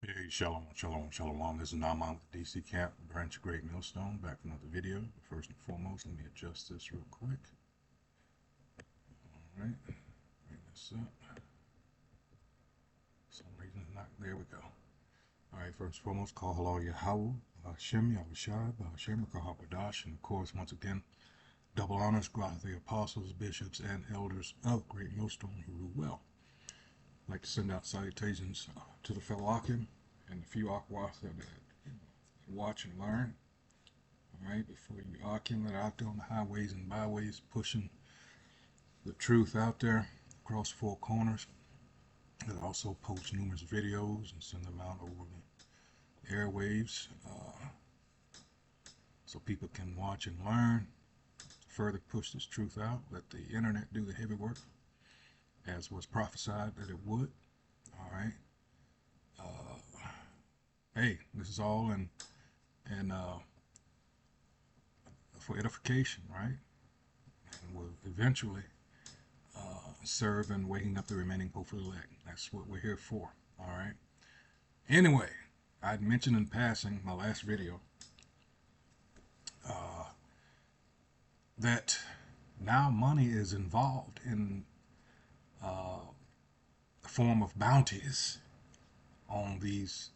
Hey, shalom, shalom, shalom. This is Naaman with DC Camp, Branch of Great Millstone, back for another video. First and foremost, let me adjust this real quick. All right, bring this up. For some reason, not there. We go. All right, first and foremost, call hello Yahweh, Hashem, Yahushua, Hashem, Kahabadash, and of course, once again, double honors go out to the apostles, bishops, and elders of Great Millstone who rule well. I'd like to send out salutations to the fellow Akim and the few Akwath that watch and learn. All right, before you Akim that are out there on the highways and byways pushing the truth out there across four corners, that also post numerous videos and send them out over the airwaves so people can watch and learn, further push this truth out, let the internet do the heavy work as was prophesied that it would. All right. Hey, this is all in for edification, right? And will eventually serve in waking up the remaining hopeful elect. That's what we're here for. All right. Anyway, I'd mentioned in passing my last video that now money is involved in the form of bounties on these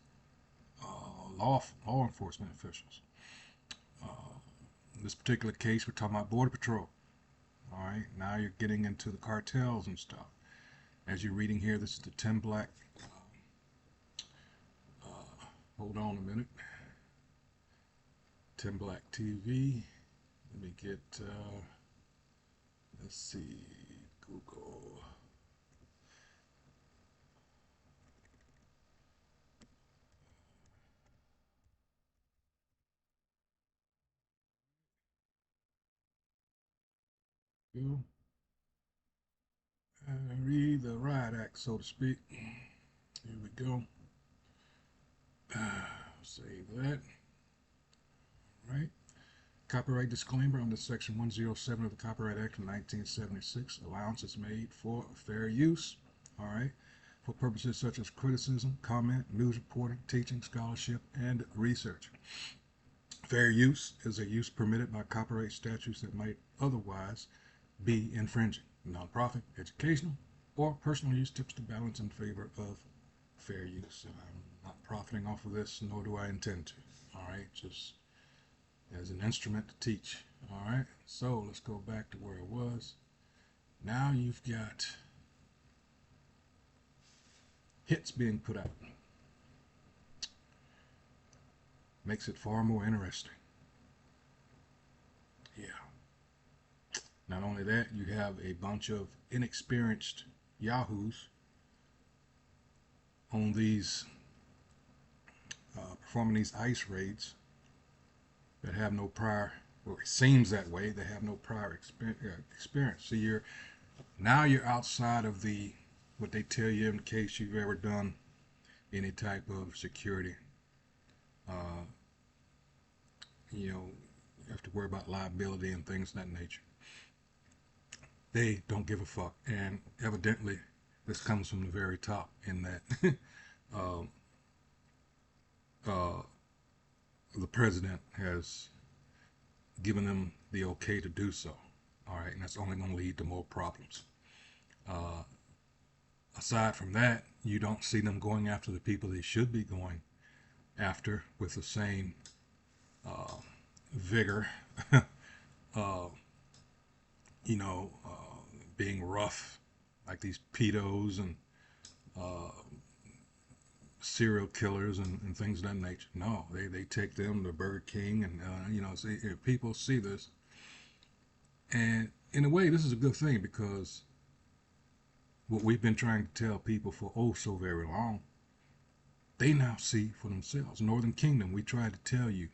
law enforcement officials. In this particular case, we're talking about Border Patrol. All right, now you're getting into the cartels and stuff. As you're reading here, this is the Tim Black. Hold on a minute. Tim Black TV. Let me get, let's see, Google. Go. Read the Riot Act, so to speak. Here we go. Save that. All right. Copyright disclaimer under Section 107 of the Copyright Act of 1976. Allowance is made for fair use. All right. For purposes such as criticism, comment, news reporting, teaching, scholarship, and research. Fair use is a use permitted by copyright statutes that might otherwise be infringing. Nonprofit, educational, or personal use tips the balance in favor of fair use. I'm not profiting off of this, nor do I intend to. All right, just as an instrument to teach. All right, so let's go back to where it was. Now you've got hits being put out. Makes it far more interesting. Yeah. Not only that, you have a bunch of inexperienced yahoos on these performing these ICE raids that have no prior, or it seems that way, they have no prior experience. So you're outside of the what they tell you in case you've ever done any type of security. Uh, you know, you have to worry about liability and things of that nature. They don't give a fuck, and evidently this comes from the very top in that uh, uh, the president has given them the okay to do so. All right, and that's only going to lead to more problems. Uh, Aside from that, you don't see them going after the people they should be going after with the same uh, vigor. uh, you know, being rough like these pedos and uh, serial killers and things of that nature. No, they take them to Burger King and, see, if people see this. And in a way, this is a good thing because what we've been trying to tell people for oh so very long, they now see for themselves. Northern Kingdom, we tried to tell you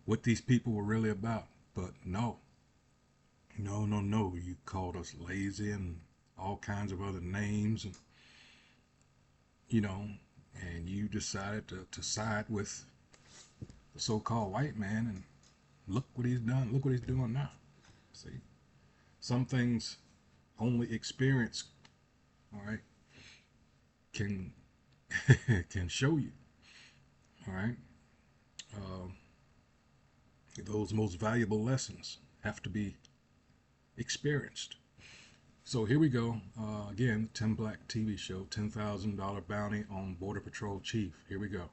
what these people were really about, but no. No. You called us lazy and all kinds of other names, and and you decided to side with the so-called white man, and look what he's done. Look what he's doing now. See, some things only experience, all right, can can show you. All right. Um, those most valuable lessons have to be experienced. So here we go. Again, Tim Black TV show, $10,000 bounty on Border Patrol chief. Here we go.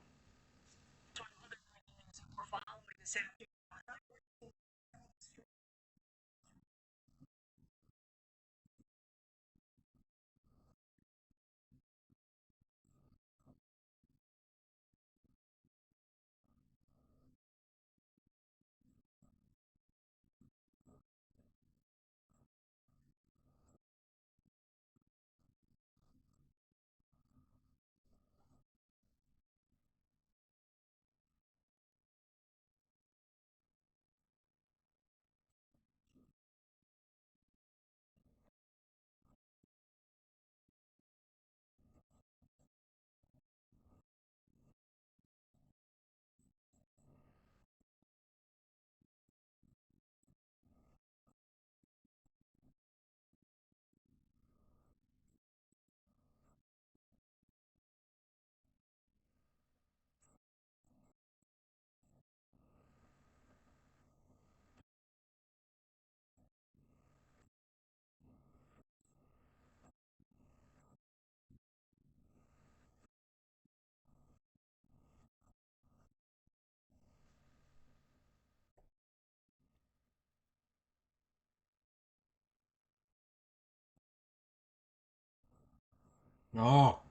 Oh,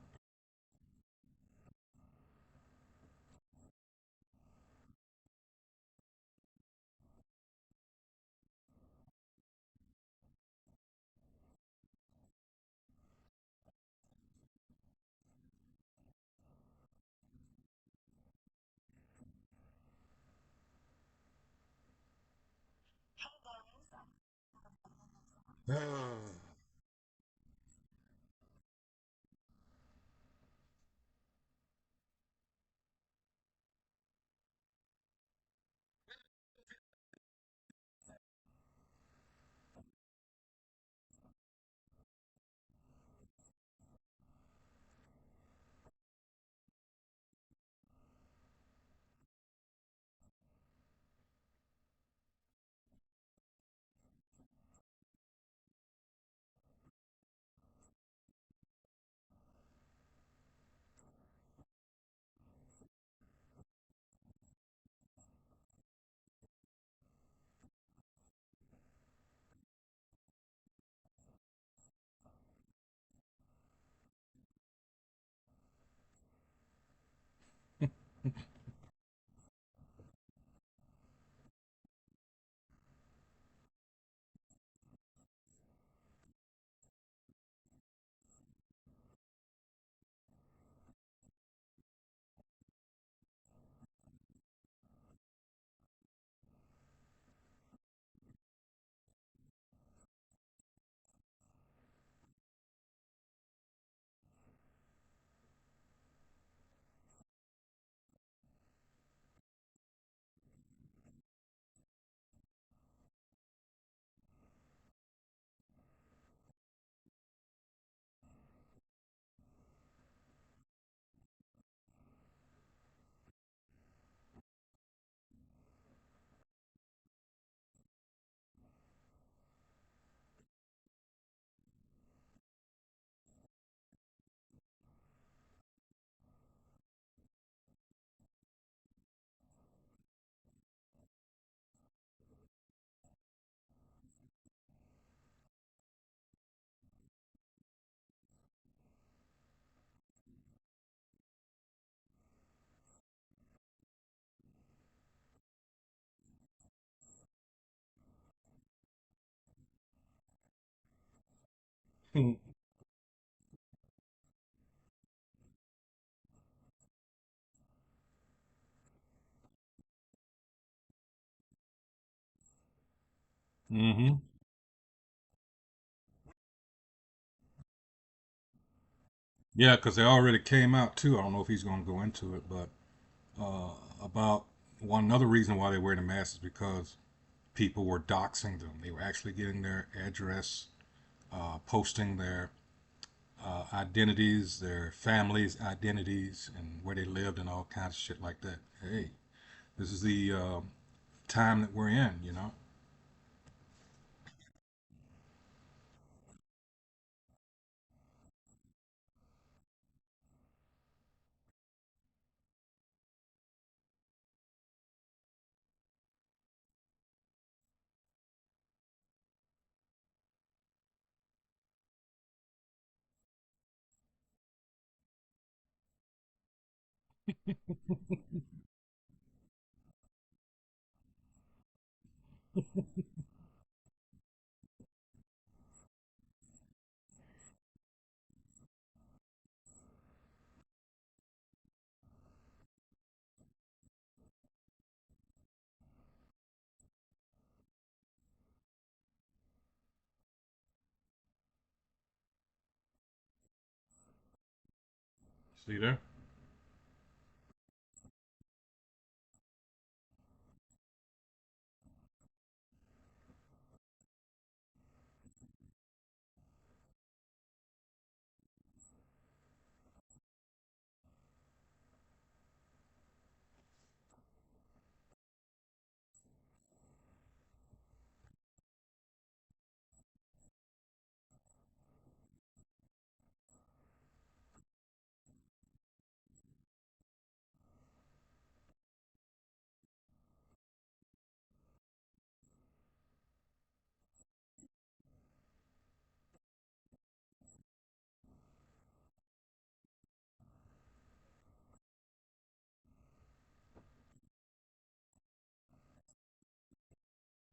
mm-hmm. Yeah, because they already came out too. I don't know if he's going to go into it, but uh, about one another reason why they wear the mask is because people were doxing them. They were actually getting their address, posting their identities, their families' identities, and where they lived, and all kinds of shit like that. Hey, this is the time that we're in, you know. See there?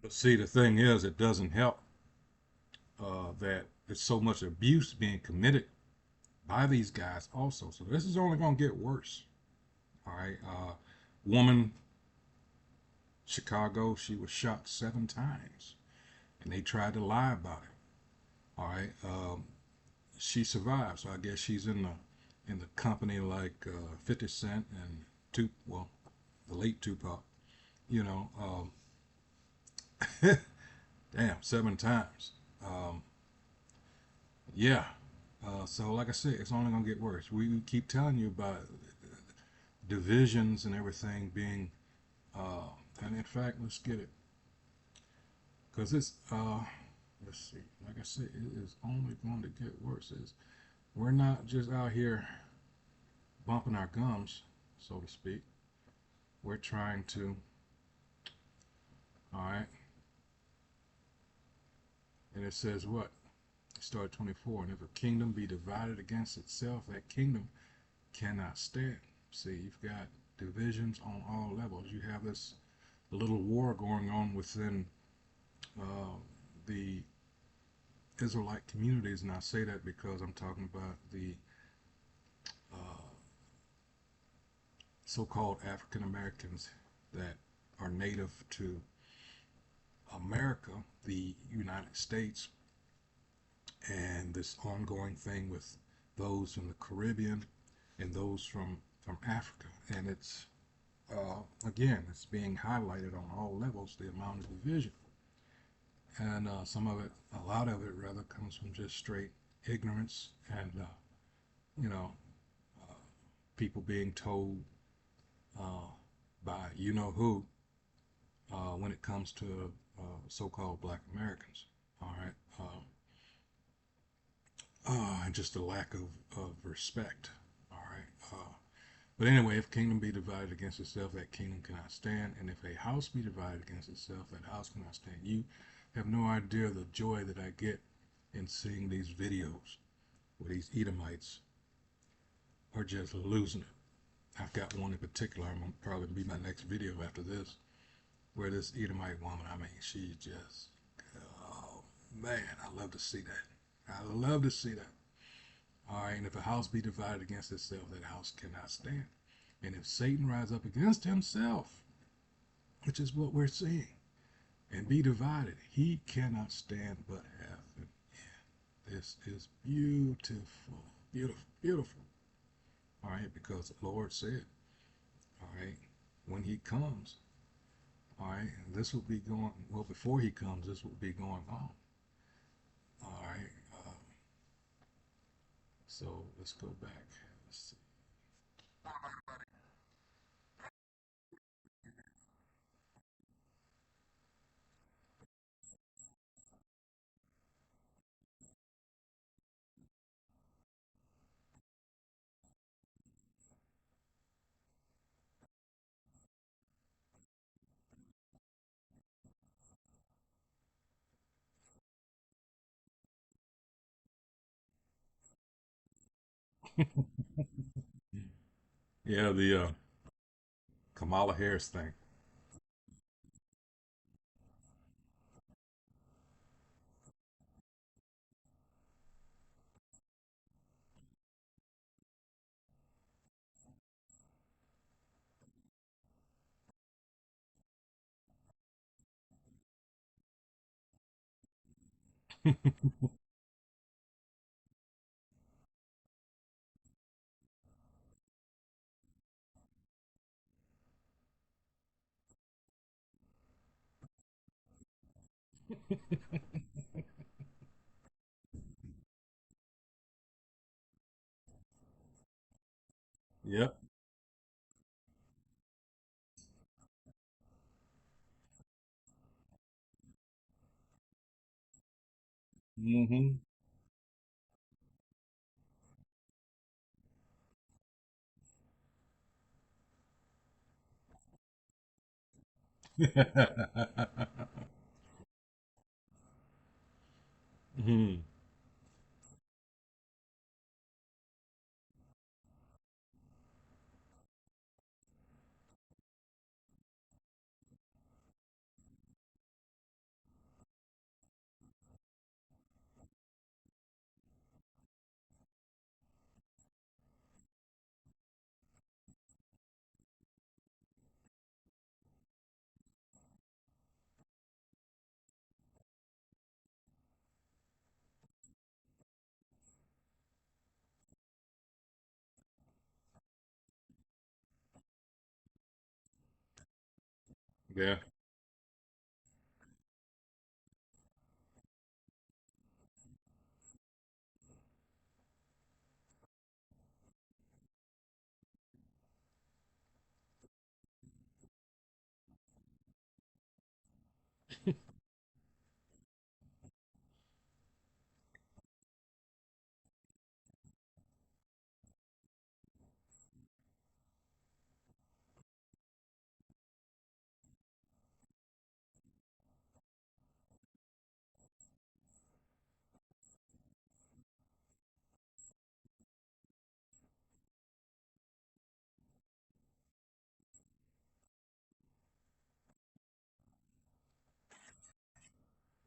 But see, the thing is, it doesn't help that there's so much abuse being committed by these guys also. So this is only going to get worse. All right. Woman, Chicago, she was shot 7 times, and they tried to lie about it. All right. She survived, so I guess she's in the company like 50 Cent and well, the late Tupac. You know, damn, 7 times. Um, yeah. So like I said, it's only gonna get worse. We keep telling you about divisions and everything being, uh, and in fact, let's get it because it's. Let's see. Like I said, it is only going to get worse. We're not just out here bumping our gums, so to speak. We're trying to. All right. And it says what? Start 24. And if a kingdom be divided against itself, that kingdom cannot stand. See, you've got divisions on all levels. You have this little war going on within uh, the Israelite communities, and I say that because I'm talking about the uh, so-called African Americans that are native to America, the United States, and this ongoing thing with those from the Caribbean and those from Africa, and it's again, it's being highlighted on all levels, the amount of division. And some of it, a lot of it rather, comes from just straight ignorance and, you know, uh, people being told uh, by you know who when it comes to so-called black Americans. All right. And just a lack of respect. All right. But anyway, if kingdom be divided against itself, that kingdom cannot stand. And if a house be divided against itself, that house cannot stand. You have no idea the joy that I get in seeing these videos where these Edomites are just losing it. I've got one in particular. I'm gonna probably be my next video after this, where this Edomite woman. I mean, she just, oh man, I love to see that. I love to see that. All right, and if a house be divided against itself, that house cannot stand. And if Satan rise up against himself, which is what we're seeing, and be divided, he cannot stand but have. And this is beautiful, beautiful, beautiful. All right, because the Lord said, all right, when he comes, all right, this will be going, well, before he comes, this will be going on. All right, So let's go back. Let's see. Yeah, the Kamala Harris thing. Yep. Hmm. Hmm. Yeah.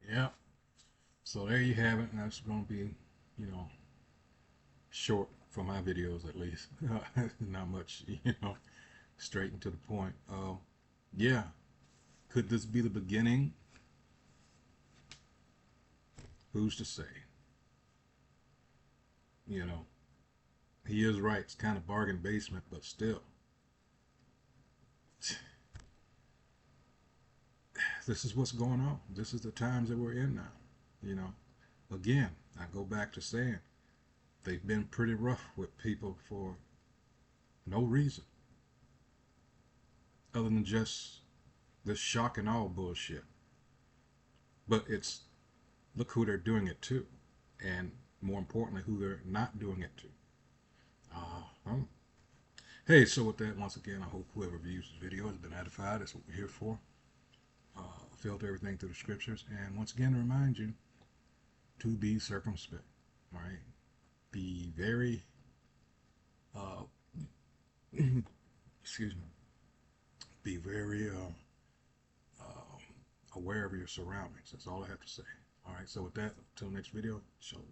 Yeah. So there you have it. That's going to be, you know, short for my videos at least. Not much, straight and to the point. Yeah. Could this be the beginning? Who's to say? You know, he is right. It's kind of bargain basement, but still, this is what's going on. This is the times that we're in now. You know, again, I go back to saying they've been pretty rough with people for no reason other than just this shock and awe bullshit. But it's look who they're doing it to, and more importantly, who they're not doing it to. Um, hey, so with that, once again, I hope whoever views this video has been edified. That's what we're here for. Filter everything through the scriptures, and once again, remind you to be circumspect. All right, be very, uh, excuse me, be very uh, aware of your surroundings. That's all I have to say. All right, so with that, until next video, shalom.